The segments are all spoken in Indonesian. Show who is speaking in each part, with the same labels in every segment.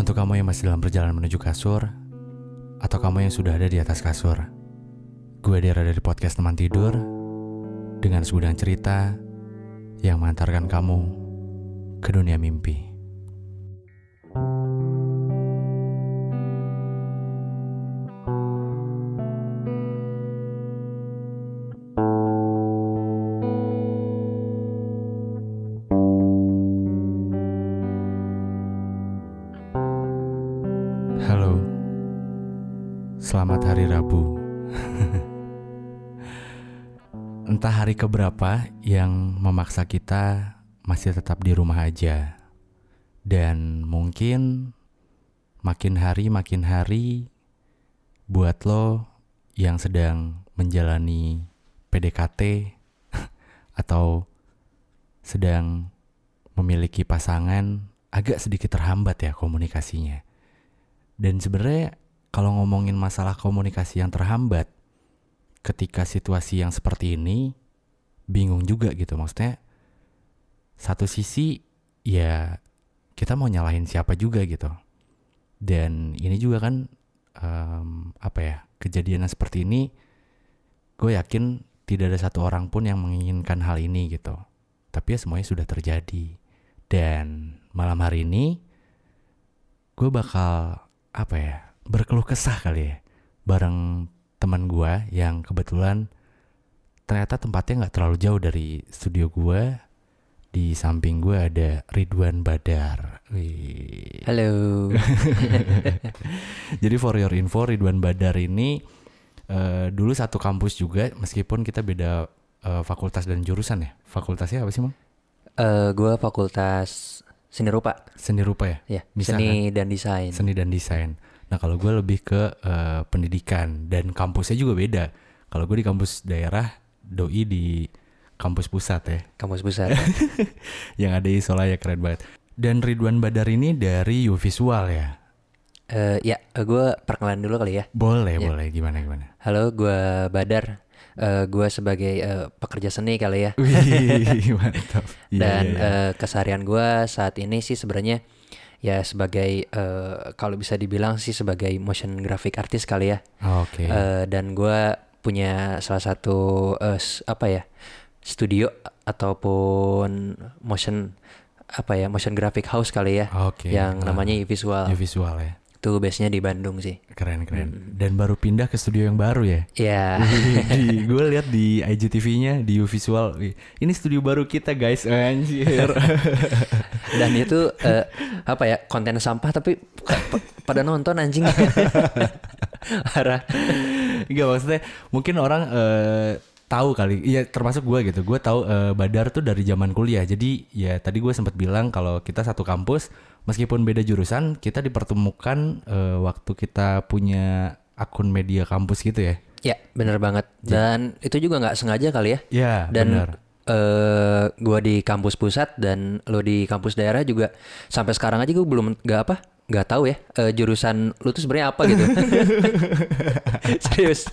Speaker 1: Untuk kamu yang masih dalam perjalanan menuju kasur, atau kamu yang sudah ada di atas kasur, gue Dera dari podcast Teman Tidur, dengan segudang cerita yang mengantarkan kamu ke dunia mimpi. Halo, selamat hari Rabu. Entah hari keberapa yang memaksa kita masih tetap di rumah aja. Dan mungkin makin hari buat lo yang sedang menjalani PDKT atau sedang memiliki pasangan, agak sedikit terhambat ya komunikasinya. Dan sebenarnya kalau ngomongin masalah komunikasi yang terhambat ketika situasi yang seperti ini, bingung juga gitu. Maksudnya satu sisi ya kita mau nyalahin siapa juga gitu. Dan ini juga kan kejadian seperti ini, gue yakin tidak ada satu orang pun yang menginginkan hal ini gitu. Tapi ya semuanya sudah terjadi. Dan malam hari ini gue bakal berkeluh kesah kali ya bareng teman gue yang kebetulan ternyata tempatnya nggak terlalu jauh dari studio gue. Di samping gue ada Ridwan Badar. Wih.
Speaker 2: Halo.
Speaker 1: Jadi for your info, Ridwan Badar ini dulu satu kampus juga, meskipun kita beda fakultas dan jurusan ya. Fakultasnya apa sih, Mang?
Speaker 2: Gue fakultas Seni Rupa.
Speaker 1: Seni Rupa ya?
Speaker 2: Ya,
Speaker 1: Bisa
Speaker 2: Seni
Speaker 1: kan?
Speaker 2: dan Desain.
Speaker 1: Seni dan Desain. Nah kalau gue lebih ke pendidikan dan kampusnya juga beda. Kalau gue di kampus daerah, doi di kampus pusat ya.
Speaker 2: Kampus Pusat.
Speaker 1: Yang ada Isolanya, keren banget. Dan Ridwan Badar ini dari U-Visual ya?
Speaker 2: Gue perkenalan dulu kali ya.
Speaker 1: Boleh,
Speaker 2: Ya.
Speaker 1: boleh. Gimana?
Speaker 2: Halo, gue Badar. Gue sebagai pekerja seni kali ya.
Speaker 1: Wih, mantap.
Speaker 2: Dan
Speaker 1: Iya.
Speaker 2: keseharian gue saat ini sih sebenarnya ya sebagai kalau bisa dibilang sih sebagai motion graphic artist kali ya.
Speaker 1: Oke.
Speaker 2: Dan gue punya salah satu studio ataupun motion graphic house kali ya.
Speaker 1: Oke.
Speaker 2: Yang namanya U-Visual.
Speaker 1: U-Visual ya.
Speaker 2: Itu base-nya di Bandung sih.
Speaker 1: Keren. Dan baru pindah ke studio yang baru ya.
Speaker 2: Ya.
Speaker 1: Gue lihat di IGTV-nya di U-Visual. Wih, ini studio baru kita guys. Anjir.
Speaker 2: Dan itu konten sampah tapi pada nonton anjing. Parah.
Speaker 1: Enggak, maksudnya mungkin orang tahu kali. Iya, termasuk gue gitu. Gue tahu Badar tuh dari zaman kuliah. Jadi ya tadi gue sempat bilang kalau kita satu kampus, meskipun beda jurusan, kita dipertemukan waktu kita punya akun media kampus gitu ya.
Speaker 2: Ya, bener banget. Dan itu juga nggak sengaja kali ya.
Speaker 1: Iya, benar.
Speaker 2: Gue di kampus pusat dan lo di kampus daerah juga sampai sekarang aja gue belum nggak tahu ya jurusan lu tuh sebenarnya apa gitu. Serius.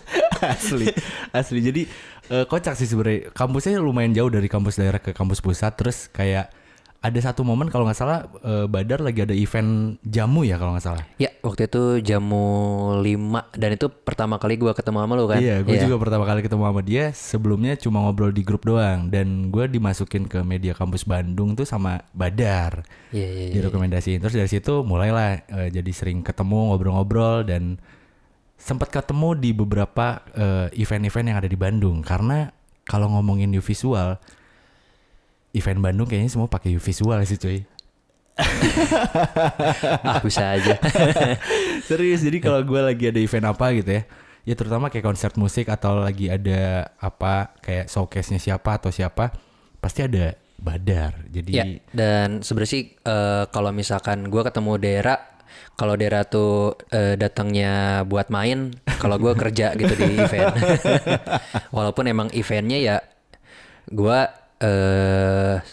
Speaker 1: Asli. Jadi kocak sih sebenarnya. Kampusnya lumayan jauh dari kampus daerah ke kampus pusat. Terus kayak ada satu momen kalau nggak salah Badar lagi ada event jamu ya kalau nggak salah.
Speaker 2: Ya, waktu itu jamu 5 dan itu pertama kali gue ketemu sama lu kan.
Speaker 1: Iya, gue juga pertama kali ketemu sama dia. Sebelumnya cuma ngobrol di grup doang. Dan gue dimasukin ke media kampus Bandung tuh sama Badar.
Speaker 2: Iya.
Speaker 1: Direkomendasiin. Terus dari situ mulailah jadi sering ketemu, ngobrol-ngobrol. Dan sempat ketemu di beberapa event-event yang ada di Bandung. Karena kalau ngomongin U-Visual, event Bandung kayaknya semua pakai U-Visual sih cuy.
Speaker 2: Bisa aja.
Speaker 1: Serius, jadi kalau gue lagi ada event apa gitu ya, ya terutama kayak konser musik atau lagi ada apa kayak showcase-nya siapa atau siapa, pasti ada Badar. Jadi
Speaker 2: Ya, dan sebenarnya sih kalau misalkan gue ketemu Dera, kalau Dera tuh datangnya buat main, kalau gue kerja gitu di event. Walaupun emang eventnya ya gue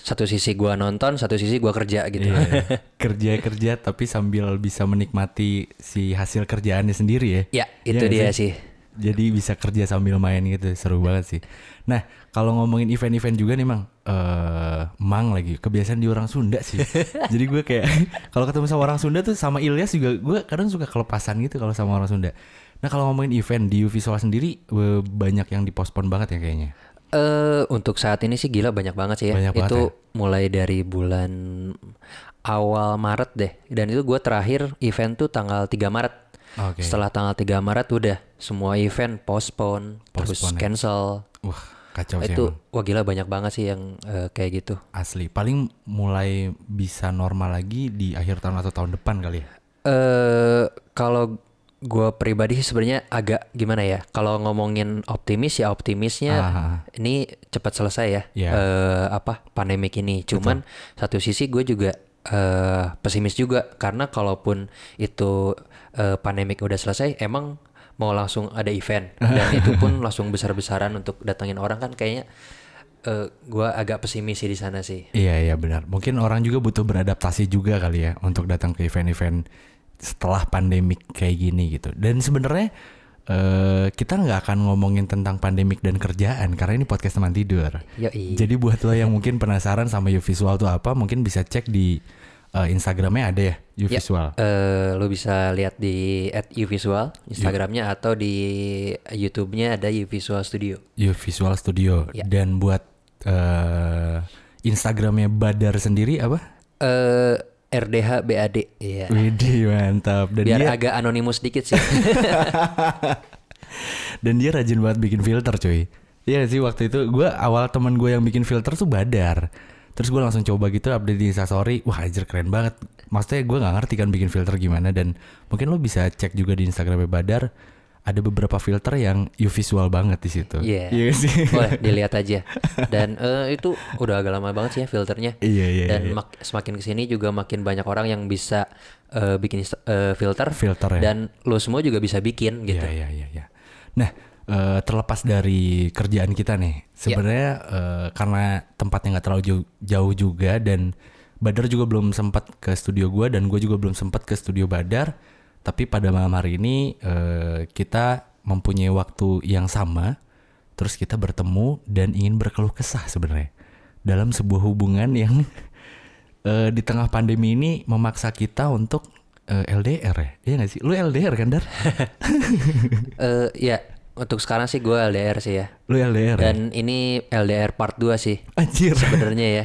Speaker 2: satu sisi gue nonton, satu sisi gue kerja gitu.
Speaker 1: Iya, kerja tapi sambil bisa menikmati si hasil kerjaannya sendiri ya.
Speaker 2: Ya, itu
Speaker 1: Iya
Speaker 2: dia sih.
Speaker 1: Jadi bisa kerja sambil main gitu, seru banget sih. Nah, kalau ngomongin event-event juga nih Mang, Mang lagi kebiasaan di orang Sunda sih. Jadi gue kayak kalau ketemu sama orang Sunda tuh sama Ilyas juga gue kadang suka kelepasan gitu kalau sama orang Sunda. Nah kalau ngomongin event di Visual sendiri banyak yang dipospon banget ya kayaknya.
Speaker 2: Untuk saat ini sih gila banyak banget sih ya.
Speaker 1: Banyak banget
Speaker 2: Itu
Speaker 1: ya?
Speaker 2: mulai dari bulan awal Maret deh. Dan itu gue terakhir event tuh tanggal 3 Maret.
Speaker 1: Oke.
Speaker 2: Setelah tanggal 3 Maret udah semua event postpone, terus
Speaker 1: Postpone ya?
Speaker 2: cancel.
Speaker 1: Wah kacau sih
Speaker 2: Itu
Speaker 1: emang.
Speaker 2: wah gila banyak banget sih yang kayak gitu.
Speaker 1: Asli. Paling mulai bisa normal lagi di akhir tahun atau tahun depan kali ya.
Speaker 2: Kalau gue pribadi sih sebenarnya agak gimana ya? Kalau ngomongin optimis ya optimisnya ini cepat selesai ya.
Speaker 1: Iya.
Speaker 2: Pandemik ini. Cuman satu sisi gue juga pesimis juga karena kalaupun itu pandemik udah selesai, emang mau langsung ada event dan itu pun langsung besar-besaran untuk datangin orang kan kayaknya gue agak pesimis sih di sana sih.
Speaker 1: Iya benar. Mungkin orang juga butuh beradaptasi juga kali ya untuk datang ke event-event setelah pandemik kayak gini gitu. Dan sebenarnya kita nggak akan ngomongin tentang pandemik dan kerjaan karena ini podcast teman tidur.
Speaker 2: Yoi.
Speaker 1: Jadi buat lo yang mungkin penasaran sama YouVisual tuh apa, mungkin bisa cek di Instagramnya ada ya YouVisual.
Speaker 2: Lo bisa lihat di @YouVisual Instagramnya atau di YouTube-nya ada YouVisual Studio.
Speaker 1: YouVisual Studio.
Speaker 2: Ya.
Speaker 1: Dan buat Instagramnya Badar sendiri apa?
Speaker 2: RDH BAD. Iya.
Speaker 1: Widih mantap. Dan
Speaker 2: Biar
Speaker 1: dia
Speaker 2: agak anonimus dikit sih.
Speaker 1: dan dia rajin banget bikin filter cuy. Iya sih waktu itu gue awal teman gue yang bikin filter tuh Badar. Terus gue langsung coba gitu update di Instastory. Wah anjir keren banget. Maksudnya gue gak ngerti kan bikin filter gimana. Dan mungkin lo bisa cek juga di Instagramnya Badar. Ada beberapa filter yang YouVisual banget di situ.
Speaker 2: Iya.
Speaker 1: Iya sih.
Speaker 2: Boleh dilihat aja. Dan itu udah agak lama banget sih ya filternya.
Speaker 1: Iya.
Speaker 2: Dan semakin kesini juga makin banyak orang yang bisa bikin filter.
Speaker 1: Filter ya.
Speaker 2: Dan lo semua juga bisa bikin gitu.
Speaker 1: Iya. Nah, terlepas dari kerjaan kita nih, sebenarnya karena tempatnya nggak terlalu jauh juga dan Badar juga belum sempat ke studio gue dan gue juga belum sempat ke studio Badar. Tapi pada malam hari ini kita mempunyai waktu yang sama, terus kita bertemu dan ingin berkeluh kesah sebenarnya dalam sebuah hubungan yang di tengah pandemi ini memaksa kita untuk LDR ya, iya nggak sih? Lu LDR kan Dar?
Speaker 2: Ya, untuk sekarang sih gue LDR sih ya.
Speaker 1: Lu LDR ya?
Speaker 2: Dan ini LDR part 2 sih
Speaker 1: Anjir.
Speaker 2: sebenarnya ya.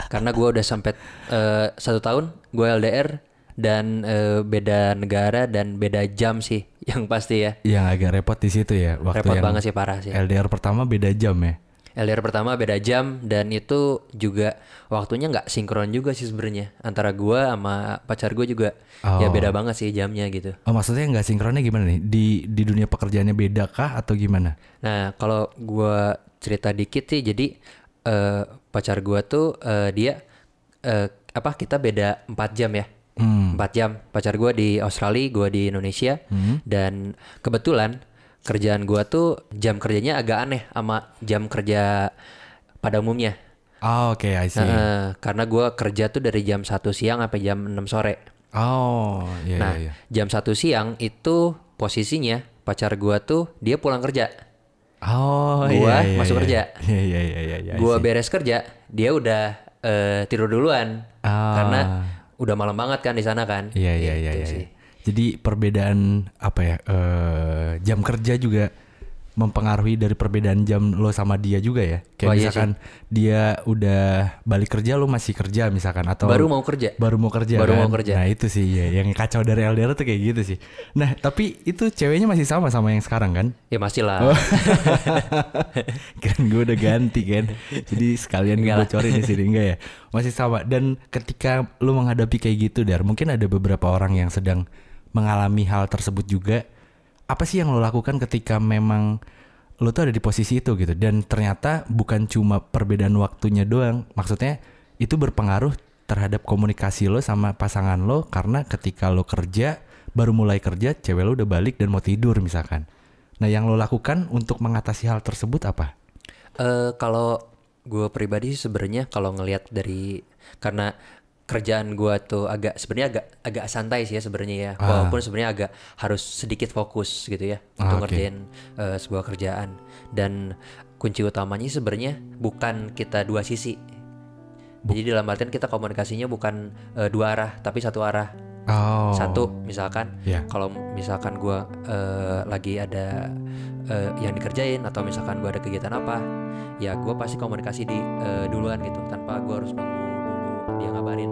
Speaker 2: Karena gue udah sampai 1 tahun gue LDR dan beda negara dan beda jam sih yang pasti ya.
Speaker 1: Yang agak repot di situ ya. Waktu
Speaker 2: Repot
Speaker 1: yang
Speaker 2: banget sih, parah sih.
Speaker 1: LDR pertama beda jam ya.
Speaker 2: LDR pertama beda jam dan itu juga waktunya nggak sinkron juga sih sebenarnya antara gue sama pacar gue juga. Ya beda banget sih jamnya gitu.
Speaker 1: Oh maksudnya nggak sinkronnya gimana nih? Di dunia pekerjaannya beda kah atau gimana?
Speaker 2: Nah kalau gue cerita dikit sih, jadi pacar gue tuh dia kita beda 4 jam ya. 4 jam. Pacar gue di Australia, gue di Indonesia. Dan kebetulan kerjaan gue tuh jam kerjanya agak aneh sama jam kerja pada umumnya.
Speaker 1: Oh, oke, I see.
Speaker 2: Karena gue kerja tuh dari jam 1 siang sampai jam 6 sore.
Speaker 1: Oh, iya.
Speaker 2: Nah, jam 1 siang itu posisinya pacar gue tuh dia pulang kerja.
Speaker 1: Oh,
Speaker 2: Gua masuk kerja.
Speaker 1: Iya.
Speaker 2: Gua beres kerja, dia udah tidur duluan. Karena udah malam banget kan di sana kan.
Speaker 1: Iya.
Speaker 2: Sih.
Speaker 1: Jadi perbedaan apa ya? Jam kerja juga mempengaruhi dari perbedaan jam lo sama dia juga ya. Kayak misalkan dia udah balik kerja, lo masih kerja misalkan atau
Speaker 2: baru mau kerja.
Speaker 1: Mau kerja. Nah itu sih ya, yang kacau dari LDR tuh kayak gitu sih. Nah tapi itu ceweknya masih sama yang sekarang kan?
Speaker 2: Ya masih lah.
Speaker 1: Kan gue udah ganti kan. Jadi sekalian gue bocorin di sini enggak ya. Masih sama. Dan ketika lo menghadapi kayak gitu Dar, mungkin ada beberapa orang yang sedang mengalami hal tersebut juga. Apa sih yang lo lakukan ketika memang lo tuh ada di posisi itu gitu? Dan ternyata bukan cuma perbedaan waktunya doang. Maksudnya itu berpengaruh terhadap komunikasi lo sama pasangan lo. Karena ketika lo kerja, baru mulai kerja, cewek lo udah balik dan mau tidur misalkan. Nah yang lo lakukan untuk mengatasi hal tersebut apa?
Speaker 2: Kalau gue pribadi sebenarnya kalau ngelihat dari, karena kerjaan gua tuh sebenarnya agak santai sih ya sebenarnya ya.
Speaker 1: Ah.
Speaker 2: Walaupun sebenarnya agak harus sedikit fokus gitu ya
Speaker 1: Ah,
Speaker 2: untuk
Speaker 1: oke.
Speaker 2: ngerjain sebuah kerjaan. Dan kunci utamanya sebenarnya bukan kita dua sisi. Jadi dalam artian kita komunikasinya bukan dua arah tapi satu arah.
Speaker 1: Oh.
Speaker 2: Satu misalkan
Speaker 1: Ya.
Speaker 2: kalau misalkan gua lagi ada yang dikerjain atau misalkan gua ada kegiatan apa, ya gua pasti komunikasi duluan gitu tanpa gua harus nunggu dulu dia ngabarin.